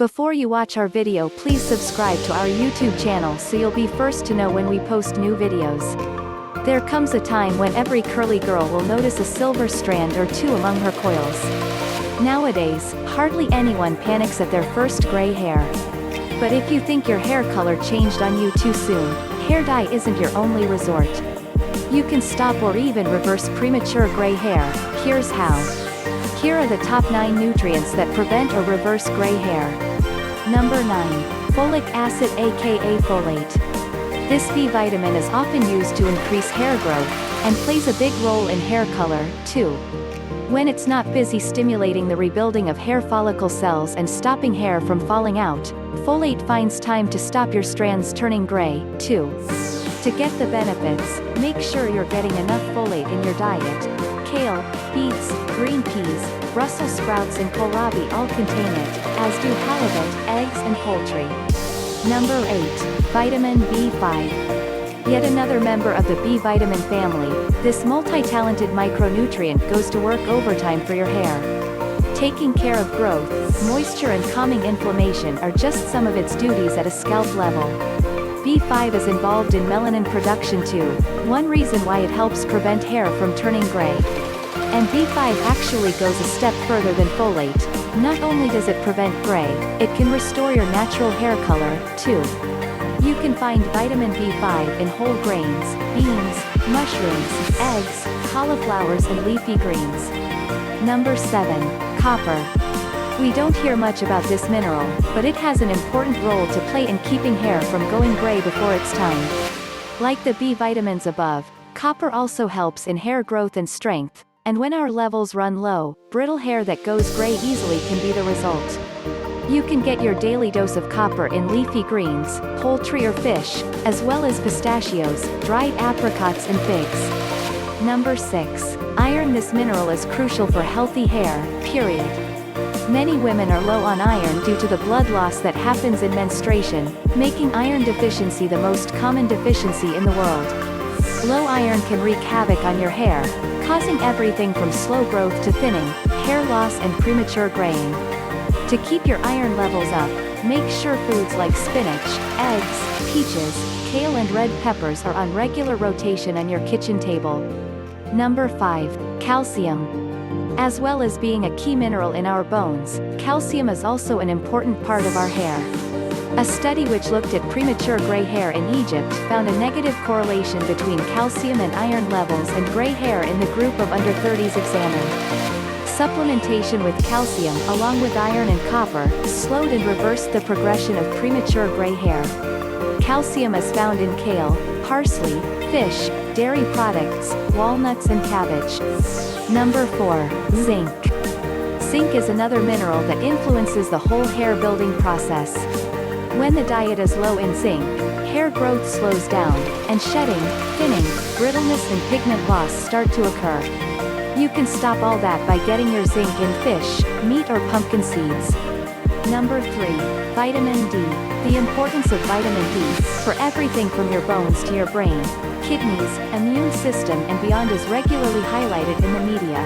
Before you watch our video, please subscribe to our YouTube channel so you'll be first to know when we post new videos. There comes a time when every curly girl will notice a silver strand or two among her coils. Nowadays, hardly anyone panics at their first gray hair. But if you think your hair color changed on you too soon, hair dye isn't your only resort. You can stop or even reverse premature gray hair. Here's how. Here are the top 9 nutrients that prevent or reverse gray hair. Number 9. Folic acid, A.K.A. folate. This B vitamin is often used to increase hair growth, and plays a big role in hair color, too. When it's not busy stimulating the rebuilding of hair follicle cells and stopping hair from falling out, folate finds time to stop your strands turning gray, too. To get the benefits, make sure you're getting enough folate in your diet. Kale, beets, green peas, Brussels sprouts and kohlrabi all contain it, as do halibut, eggs and poultry. Number 8. Vitamin B5. Yet another member of the B vitamin family, this multi-talented micronutrient goes to work overtime for your hair. Taking care of growth, moisture and calming inflammation are just some of its duties at a scalp level. B5 is involved in melanin production too, one reason why it helps prevent hair from turning gray. And B5 actually goes a step further than folate. Not only does it prevent gray, it can restore your natural hair color, too. You can find vitamin B5 in whole grains, beans, mushrooms, eggs, cauliflowers and leafy greens. Number 7. Copper. We don't hear much about this mineral, but it has an important role to play in keeping hair from going gray before its time. Like the B vitamins above, copper also helps in hair growth and strength, and when our levels run low, brittle hair that goes gray easily can be the result. You can get your daily dose of copper in leafy greens, poultry or fish, as well as pistachios, dried apricots and figs. Number 6. Iron. This mineral is crucial for healthy hair, period. Many women are low on iron due to the blood loss that happens in menstruation, making iron deficiency the most common deficiency in the world. Low iron can wreak havoc on your hair, causing everything from slow growth to thinning, hair loss and premature graying. To keep your iron levels up, make sure foods like spinach, eggs, peaches, kale and red peppers are on regular rotation on your kitchen table. Number 5. Calcium. As well as being a key mineral in our bones, calcium is also an important part of our hair. A study which looked at premature gray hair in Egypt found a negative correlation between calcium and iron levels and gray hair in the group of under 30s examined. Supplementation with calcium along with iron and copper slowed and reversed the progression of premature gray hair. Calcium is found in kale, parsley, fish, dairy products, walnuts and cabbage. Number 4. Zinc. Zinc is another mineral that influences the whole hair building process. When the diet is low in zinc, hair growth slows down, and shedding, thinning, brittleness and pigment loss start to occur. You can stop all that by getting your zinc in fish, meat or pumpkin seeds. Number 3. Vitamin D. The importance of vitamin D, for everything from your bones to your brain, kidneys, immune system and beyond is regularly highlighted in the media.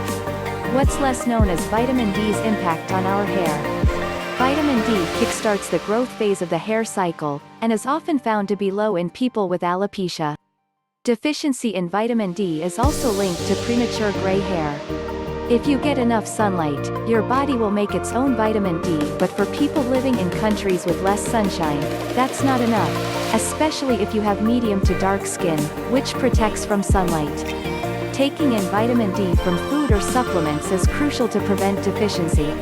What's less known is vitamin D's impact on our hair. Vitamin D kickstarts the growth phase of the hair cycle, and is often found to be low in people with alopecia. Deficiency in vitamin D is also linked to premature gray hair. If you get enough sunlight, your body will make its own vitamin D, but for people living in countries with less sunshine, that's not enough, especially if you have medium to dark skin, which protects from sunlight. Taking in vitamin D from food or supplements is crucial to prevent deficiency.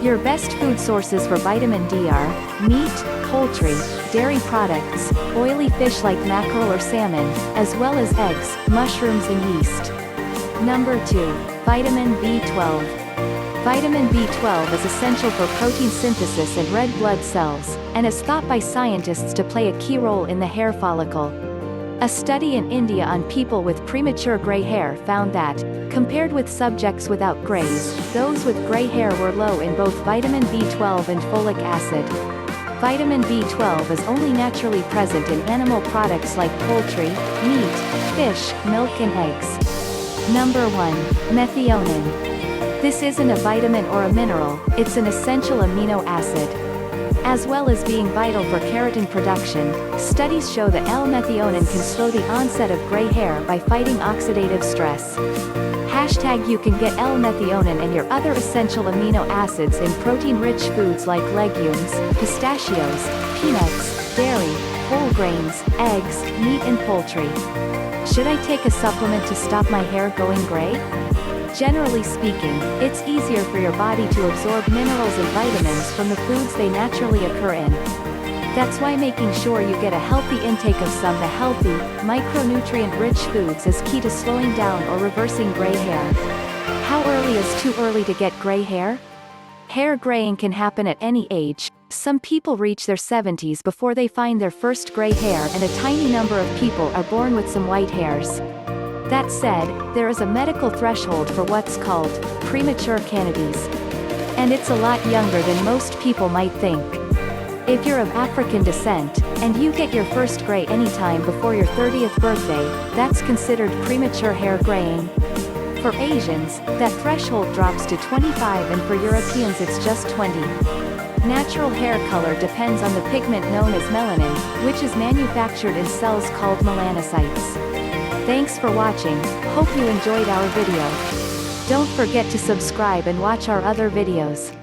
Your best food sources for vitamin D are meat, poultry, dairy products, oily fish like mackerel or salmon, as well as eggs, mushrooms and yeast. Number 2. Vitamin B12. Vitamin B12 is essential for protein synthesis and red blood cells, and is thought by scientists to play a key role in the hair follicle. A study in India on people with premature gray hair found that, compared with subjects without grays, those with gray hair were low in both vitamin B12 and folic acid. Vitamin B12 is only naturally present in animal products like poultry, meat, fish, milk and eggs. Number 1. Methionine. This isn't a vitamin or a mineral, it's an essential amino acid. As well as being vital for keratin production, studies show that L-methionine can slow the onset of gray hair by fighting oxidative stress. Hashtag you can get L-methionine and your other essential amino acids in protein-rich foods like legumes, pistachios, peanuts, dairy, whole grains, eggs, meat and poultry. Should I take a supplement to stop my hair going gray? Generally speaking, it's easier for your body to absorb minerals and vitamins from the foods they naturally occur in. That's why making sure you get a healthy intake of some the healthy, micronutrient-rich foods is key to slowing down or reversing gray hair. How early is too early to get gray hair? Hair graying can happen at any age. Some people reach their 70s before they find their first gray hair, and a tiny number of people are born with some white hairs. That said, there is a medical threshold for what's called premature cannabis. And it's a lot younger than most people might think. If you're of African descent, and you get your first gray anytime before your 30th birthday, that's considered premature hair graying. For Asians, that threshold drops to 25, and for Europeans it's just 20. Natural hair color depends on the pigment known as melanin, which is manufactured in cells called melanocytes. Thanks for watching, hope you enjoyed our video. Don't forget to subscribe and watch our other videos.